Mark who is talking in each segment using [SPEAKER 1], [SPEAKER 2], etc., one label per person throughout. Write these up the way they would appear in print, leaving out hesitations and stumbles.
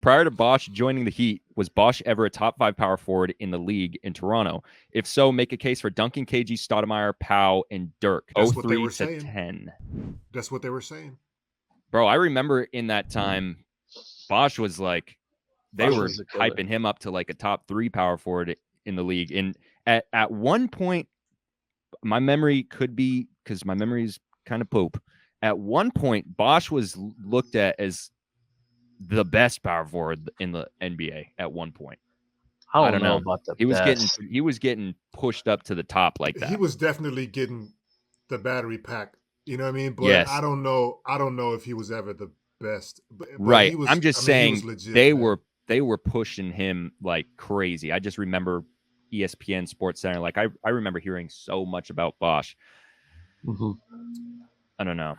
[SPEAKER 1] Prior to Bosch joining the Heat, was Bosch ever a top 5 power forward in the league in Toronto? If so, make a case for Duncan, KG, Stoudemire, Powell, and Dirk.
[SPEAKER 2] That's what they
[SPEAKER 1] 03
[SPEAKER 2] were
[SPEAKER 1] to
[SPEAKER 2] saying.
[SPEAKER 1] 10.
[SPEAKER 2] That's what they were saying.
[SPEAKER 1] Bro, I remember in that time, Bosch was like, they were hyping him up to like a top 3 power forward in the league. And at one point, my memory could be, because my memory is kind of poop. At one point, Bosch was looked at as the best power forward in the NBA at one point.
[SPEAKER 3] I don't know about the best.
[SPEAKER 1] He was getting pushed up to the top like that.
[SPEAKER 2] He was definitely getting the battery pack. You know what I mean? But
[SPEAKER 1] yes.
[SPEAKER 2] I don't know if he was ever the best. But
[SPEAKER 1] right.
[SPEAKER 2] He was,
[SPEAKER 1] I'm just saying legit, they were pushing him like crazy. I just remember ESPN Sports Center. Like I remember hearing so much about Bosch.
[SPEAKER 3] Mm-hmm.
[SPEAKER 1] I don't know.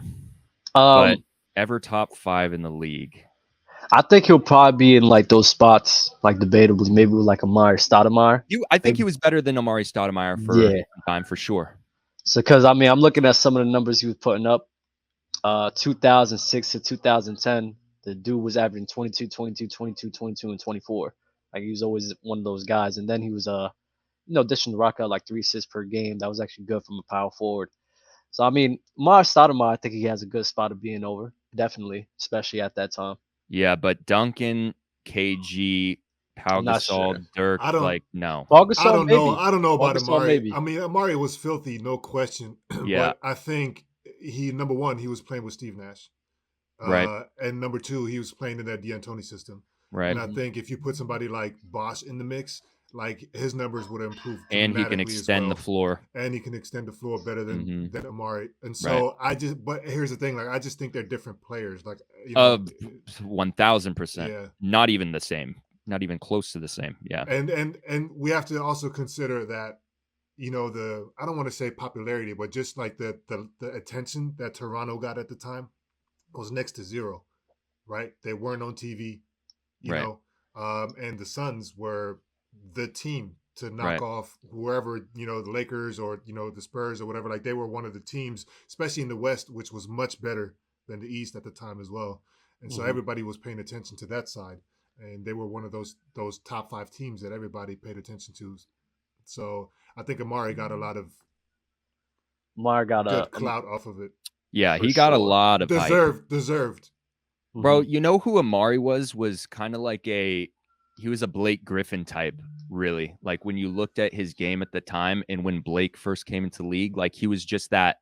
[SPEAKER 1] But ever top 5 in the league.
[SPEAKER 3] I think he'll probably be in like those spots, like debatably, maybe with like Amari Stoudemire.
[SPEAKER 1] I think he was better than Amari Stoudemire for time for sure.
[SPEAKER 3] So, because I mean, I'm looking at some of the numbers he was putting up. 2006 to 2010, the dude was averaging 22, 22, 22, 22, and 24. Like he was always one of those guys. And then he was dishing the rock out like 3 assists per game. That was actually good from a power forward. So I mean, Amari Stoudemire, I think he has a good spot of being over, definitely, especially at that time.
[SPEAKER 1] Yeah, but Duncan, KG, Pau Gasol, Dirk, no.
[SPEAKER 2] Pau Gasol, I don't know. I don't know about Amari. Maybe. I mean, Amari was filthy, no question.
[SPEAKER 1] Yeah.
[SPEAKER 2] But I think number one, he was playing with Steve Nash.
[SPEAKER 1] Right.
[SPEAKER 2] And number two, he was playing in that D'Antoni system.
[SPEAKER 1] Right.
[SPEAKER 2] And I think if you put somebody like Bosch in the mix, like his numbers would improve.
[SPEAKER 1] And he can extend the floor.
[SPEAKER 2] And he can extend the floor better than Amari. And so but here's the thing, like I just think they're different players. Like
[SPEAKER 1] 1000%.
[SPEAKER 2] Yeah.
[SPEAKER 1] Not even the same. Not even close to the same. Yeah.
[SPEAKER 2] And we have to also consider that, I don't want to say popularity, but just like the attention that Toronto got at the time was next to zero, right? They weren't on TV, you know, and the Suns were the team to knock off whoever, the Lakers or, the Spurs or whatever. Like they were one of the teams, especially in the West, which was much better than the East at the time as well. And so everybody was paying attention to that side. And they were one of those top 5 teams that everybody paid attention to. So I think Amari got a lot of good clout off of it.
[SPEAKER 1] Yeah, he got a lot of
[SPEAKER 2] deserved.
[SPEAKER 1] Bro, you know who Amari was kind of like he was a Blake Griffin type, really. Like when you looked at his game at the time and when Blake first came into the league, like he was just that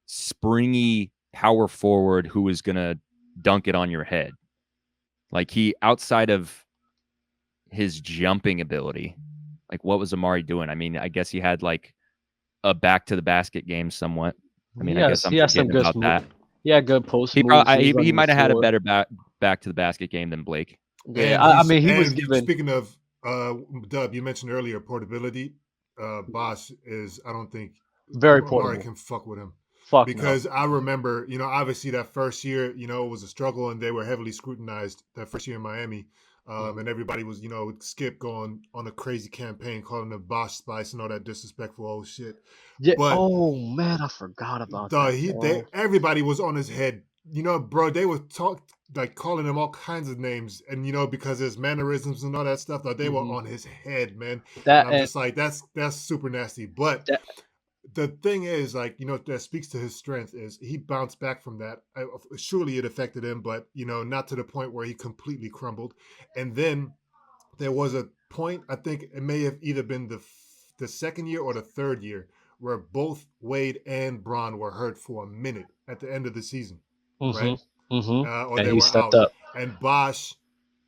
[SPEAKER 1] springy power forward who was going to dunk it on your head. Like he, outside of his jumping ability, like what was Amari doing? I mean, I guess he had like a back to the basket game somewhat. I mean, I guess I'm forgetting about that.
[SPEAKER 3] Yeah, good post.
[SPEAKER 1] He might have had a better back to the basket game than Blake.
[SPEAKER 3] Yeah, I mean, he was given.
[SPEAKER 2] Speaking of Dub, you mentioned earlier portability. Bosch is, I don't think
[SPEAKER 3] very portable.
[SPEAKER 2] Amari can fuck with him.
[SPEAKER 3] Because
[SPEAKER 2] I remember, obviously that first year, it was a struggle and they were heavily scrutinized that first year in Miami. And everybody was, Skip going on a crazy campaign calling them Bosch Spice and all that disrespectful old shit.
[SPEAKER 3] Yeah. But, oh man, I forgot about that.
[SPEAKER 2] Everybody was on his head. Bro, they were calling him all kinds of names, and because his mannerisms and all that stuff, they were on his head, man. I'm just like, that's super nasty. But the thing is, that speaks to his strength is he bounced back from that. Surely it affected him, but, not to the point where he completely crumbled. And then there was a point, I think it may have either been the second year or the third year, where both Wade and Bron were hurt for a minute at the end of the season, right?
[SPEAKER 3] Mm-hmm.
[SPEAKER 2] Or
[SPEAKER 3] and
[SPEAKER 2] they
[SPEAKER 3] he
[SPEAKER 2] were
[SPEAKER 3] stepped
[SPEAKER 2] out.
[SPEAKER 3] up.
[SPEAKER 2] And Bosch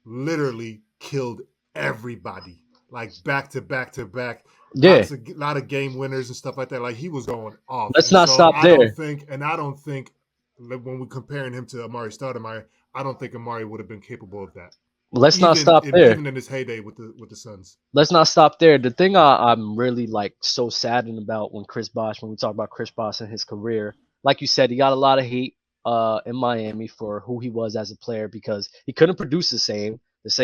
[SPEAKER 2] literally killed everybody, like back to back to back.
[SPEAKER 3] Yeah,
[SPEAKER 2] a lot of game winners and stuff like that. Like he was going off.
[SPEAKER 3] Let's not stop there.
[SPEAKER 2] I don't think when we're comparing him to Amari Stoudemire, I don't think Amari would have been capable of that.
[SPEAKER 3] Let's not stop there.
[SPEAKER 2] Even in his heyday with the Suns.
[SPEAKER 3] Let's not stop there. The thing I'm really so saddened about when we talk about Chris Bosh and his career, like you said, he got a lot of hate in Miami for who he was as a player because he couldn't produce the same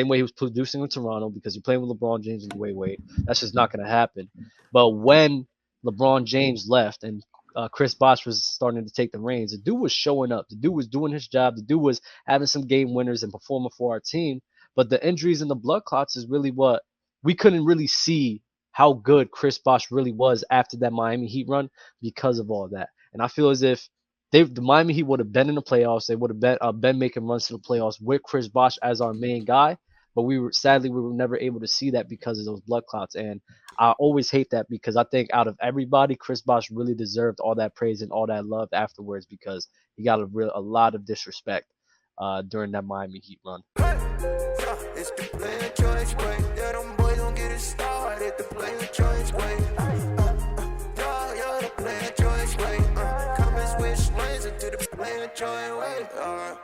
[SPEAKER 3] way he was producing in Toronto because you're playing with LeBron James and Dwayne Wade. That's just not going to happen. But when LeBron James left and Chris Bosh was starting to take the reins, the dude was showing up. The dude was doing his job. The dude was having some game winners and performing for our team. But the injuries and the blood clots is really what we couldn't really see how good Chris Bosh really was after that Miami Heat run because of all that. And I feel as if the Miami Heat would have been in the playoffs. They would have been making runs to the playoffs with Chris Bosh as our main guy. But sadly we were never able to see that because of those blood clots. And I always hate that because I think out of everybody, Chris Bosh really deserved all that praise and all that love afterwards because he got a lot of disrespect during that Miami Heat run.
[SPEAKER 4] It's the player choice way. Yeah, them boys don't get it started. The player choice way. Yeah, the player choice way. Come and switch lanes into the player choice way.